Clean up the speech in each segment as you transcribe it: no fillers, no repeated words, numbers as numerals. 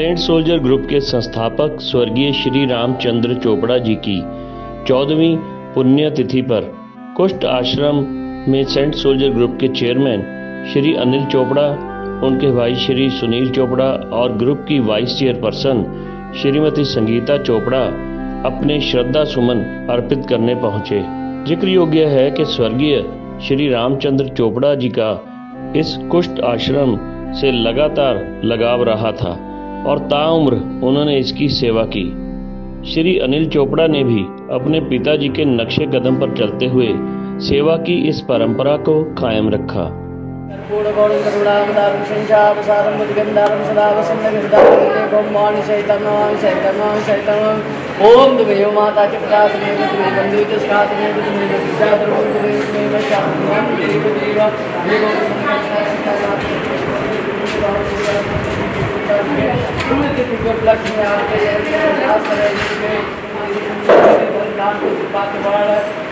Saint Soldier group के संस्थापक स्वर्गीय श्री रामचंद्र चोपड़ा जी की 14वीं पुण्यतिथि पर कुष्ठ आश्रम में सेंट सोल्जर ग्रुप के चेयरमैन श्री अनिल चोपड़ा, उनके भाई श्री सुनील चोपड़ा और ग्रुप की वाइस चेयरपर्सन श्रीमती संगीता चोपड़ा अपने श्रद्धा सुमन अर्पित करने पहुंचे। जिक्र योग्य है कि स्वर्गीय श्री रामचंद्र चोपड़ा जी का इस कुष्ठ आश्रम से लगातार लगाव रहा था और ताउम्र उन्होंने इसकी सेवा की। श्री अनिल चोपड़ा ने भी अपने पिताजी के नक्शे कदम पर चलते हुए सेवा की इस परंपरा को कायम रखा।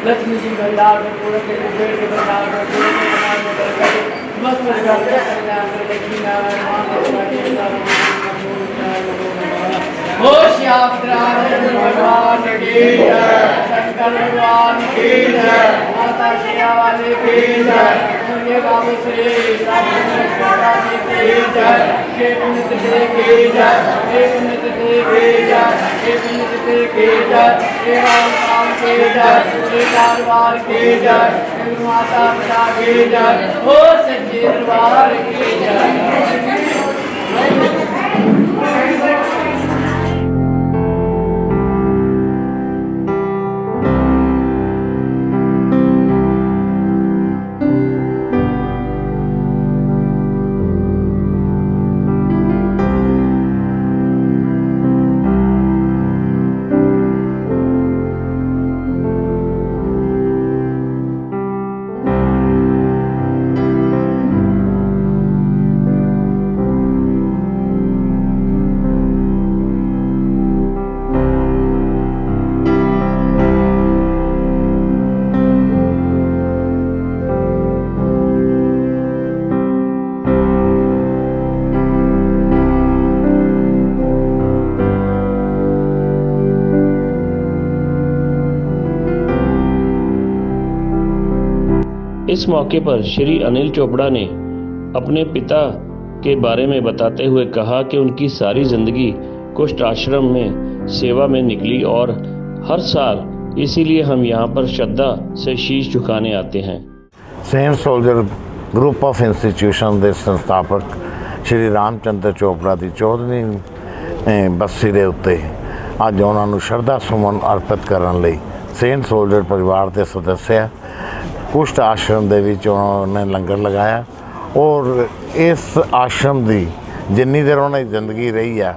लक्ष्मी जी भंडार में पूरे के पेड़ के भंडार में पूरे के भंडार में बस लक्ष्मी नारायण भगवान की जय, शंकर भगवान की जय, माता श्रेया वाले की जय, सूर्य बाबू श्री राधा जी की जय, हे पुण्यतिथि की जय, हे पुण्यतिथि की जय, हे पुण्यतिथि की जय, हे राम राम की जय, हे दरबार की जय, हे माता पिता की जय, हो सच्चे दरबार की जय। इस मौके पर श्री अनिल चोपड़ा ने अपने पिता के बारे में बताते हुए कहा कि उनकी सारी जिंदगी कुष्ठ आश्रम में सेवा में निकली और हर साल इसीलिए हम यहाँ पर श्रद्धा से शीश झुकाने आते हैं। Saint Soldier Group of Institution के संस्थापक श्री रामचंद्र चोपड़ा की 14वीं बरसी के उत्ते अज उन्होंने श्रद्धा सुमन अर्पित करने लई सेंट सोल्जर परिवार के सदस्य कुष्ठ आश्रम दे विच उन्होंने लंगर लगाया और इस आश्रम की जिन्नी देर उन्होंने जिंदगी रही है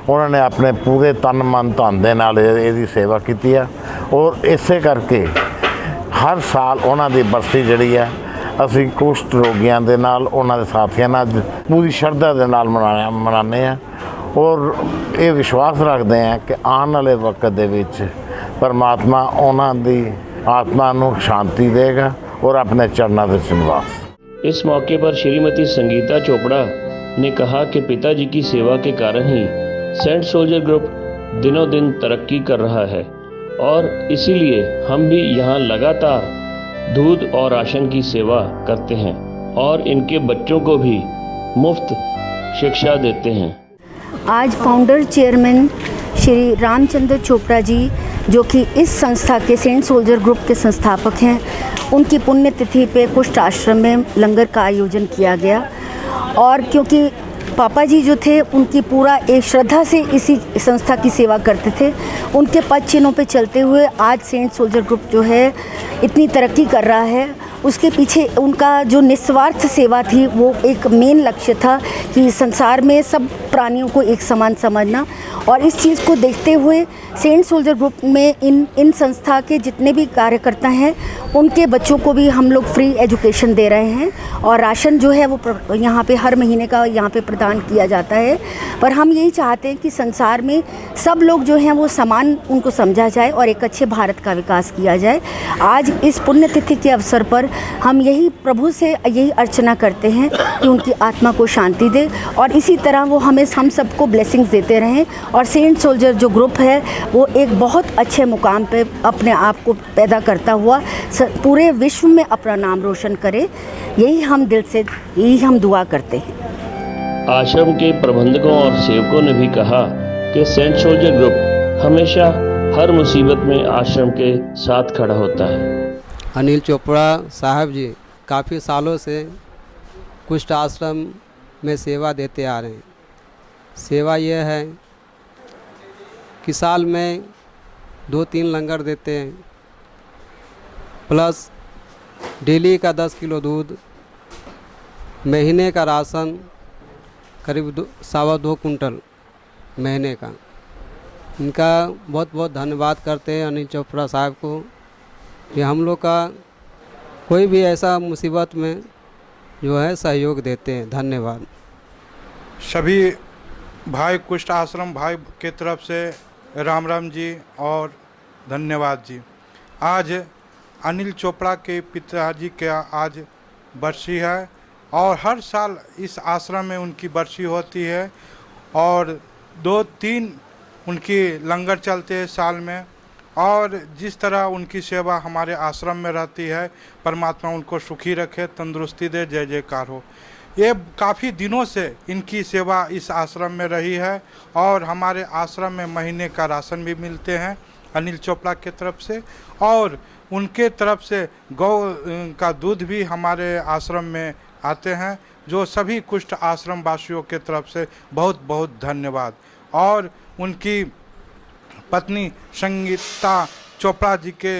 उन्होंने अपने पूरे तन मन धन दे नाल इहदी सेवा की है और इसे करके हर साल उन्होंने बरसी जिहड़ी है असीं कुष्ठ रोगियों के नाल उन्हां दे साथियों नाल पूरी श्रद्धा के नाल मनाने हैं और ये विश्वास रखते हैं कि आने वाले वक्त दे विच परमात्मा उन्हां दी आत्मा नूं शांति देगा और अपने चरणों से निवास। इस मौके पर श्रीमती संगीता चोपड़ा ने कहा कि पिताजी की सेवा के कारण ही सेंट सोल्जर ग्रुप दिनों दिन तरक्की कर रहा है और इसीलिए हम भी यहाँ लगातार दूध और राशन की सेवा करते हैं और इनके बच्चों को भी मुफ्त शिक्षा देते हैं। आज फाउंडर चेयरमैन श्री रामचंद्र चोपड़ा जी जो कि इस संस्था के सेंट सोल्जर ग्रुप के संस्थापक हैं, उनकी पुण्यतिथि पे कुष्ठ आश्रम में लंगर का आयोजन किया गया और क्योंकि पापा जी जो थे उनकी पूरा एक श्रद्धा से इसी संस्था की सेवा करते थे, उनके पद चिन्हों पे चलते हुए आज सेंट सोल्जर ग्रुप जो है इतनी तरक्की कर रहा है। उसके पीछे उनका जो निस्वार्थ सेवा थी वो एक मेन लक्ष्य था कि संसार में सब प्राणियों को एक समान समझना और इस चीज़ को देखते हुए सेंट सोल्जर ग्रुप में इन संस्था के जितने भी कार्यकर्ता हैं उनके बच्चों को भी हम लोग फ्री एजुकेशन दे रहे हैं और राशन जो है वो यहाँ पे हर महीने का यहाँ पे प्रदान किया जाता है, पर हम यही चाहते हैं कि संसार में सब लोग जो हैं वो समान उनको समझा जाए और एक अच्छे भारत का विकास किया जाए। आज इस पुण्यतिथि के अवसर पर हम यही प्रभु से यही अर्चना करते हैं कि उनकी आत्मा को शांति दे और इसी तरह वो हम सबको ब्लेसिंग्स देते रहें और सेंट सोल्जर जो ग्रुप है वो एक बहुत अच्छे मुकाम पे अपने आप को पैदा करता हुआ पूरे विश्व में अपना नाम रोशन करे, यही हम दिल से यही हम दुआ करते हैं। आश्रम के प्रबंधकों और सेवकों ने भी कहा कि सेंट सोल्जर ग्रुप हमेशा हर मुसीबत में आश्रम के साथ खड़ा होता है। अनिल चोपड़ा साहब जी काफ़ी सालों से कुष्ठ आश्रम में सेवा देते आ रहे हैं। सेवा यह है कि साल में 2-3 लंगर देते हैं, प्लस डेली का 10 किलो दूध, महीने का राशन करीब 2.25 कुंटल महीने का। इनका बहुत बहुत धन्यवाद करते हैं अनिल चोपड़ा साहब को कि हम लोग का कोई भी ऐसा मुसीबत में जो है सहयोग देते हैं। धन्यवाद। सभी भाई कुष्ठ आश्रम भाई के तरफ से राम राम जी और धन्यवाद जी। आज अनिल चोपड़ा के पिताजी का आज बरसी है और हर साल इस आश्रम में उनकी बरसी होती है और 2-3 उनकी लंगर चलते हैं साल में। और जिस तरह उनकी सेवा हमारे आश्रम में रहती है, परमात्मा उनको सुखी रखे, तंदुरुस्ती दे, जय जयकार हो। ये काफ़ी दिनों से इनकी सेवा इस आश्रम में रही है और हमारे आश्रम में महीने का राशन भी मिलते हैं अनिल चोपड़ा के तरफ से और उनके तरफ से गौ का दूध भी हमारे आश्रम में आते हैं, जो सभी कुष्ठ आश्रम वासियों के तरफ से बहुत बहुत धन्यवाद। और उनकी पत्नी संगीता चोपड़ा जी के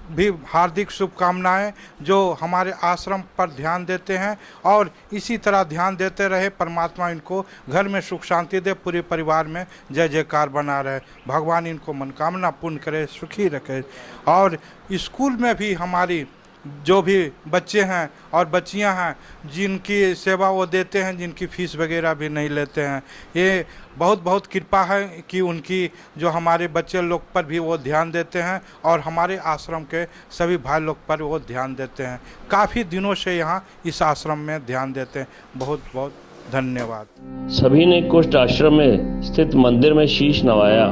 भी हार्दिक शुभकामनाएं, जो हमारे आश्रम पर ध्यान देते हैं और इसी तरह ध्यान देते रहे। परमात्मा इनको घर में सुख शांति दे, पूरे परिवार में जय जयकार बना रहे, भगवान इनको मनोकामना पूर्ण करे, सुखी रखे। और स्कूल में भी हमारी जो भी बच्चे हैं और बच्चियां हैं जिनकी सेवा वो देते हैं, जिनकी फीस वगैरह भी नहीं लेते हैं, ये बहुत बहुत कृपा है कि उनकी जो हमारे बच्चे लोग पर भी वो ध्यान देते हैं और हमारे आश्रम के सभी भाई लोग पर वो ध्यान देते हैं। काफ़ी दिनों से यहाँ इस आश्रम में ध्यान देते हैं। बहुत बहुत धन्यवाद। सभी ने कुष्ठ आश्रम में स्थित मंदिर में शीश नवाया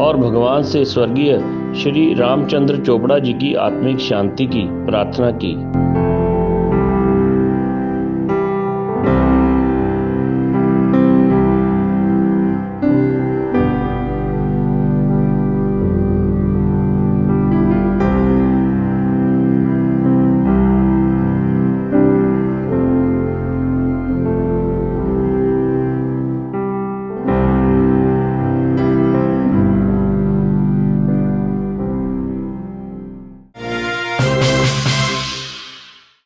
और भगवान से स्वर्गीय श्री रामचंद्र चोपड़ा जी की आत्मिक शांति की प्रार्थना की।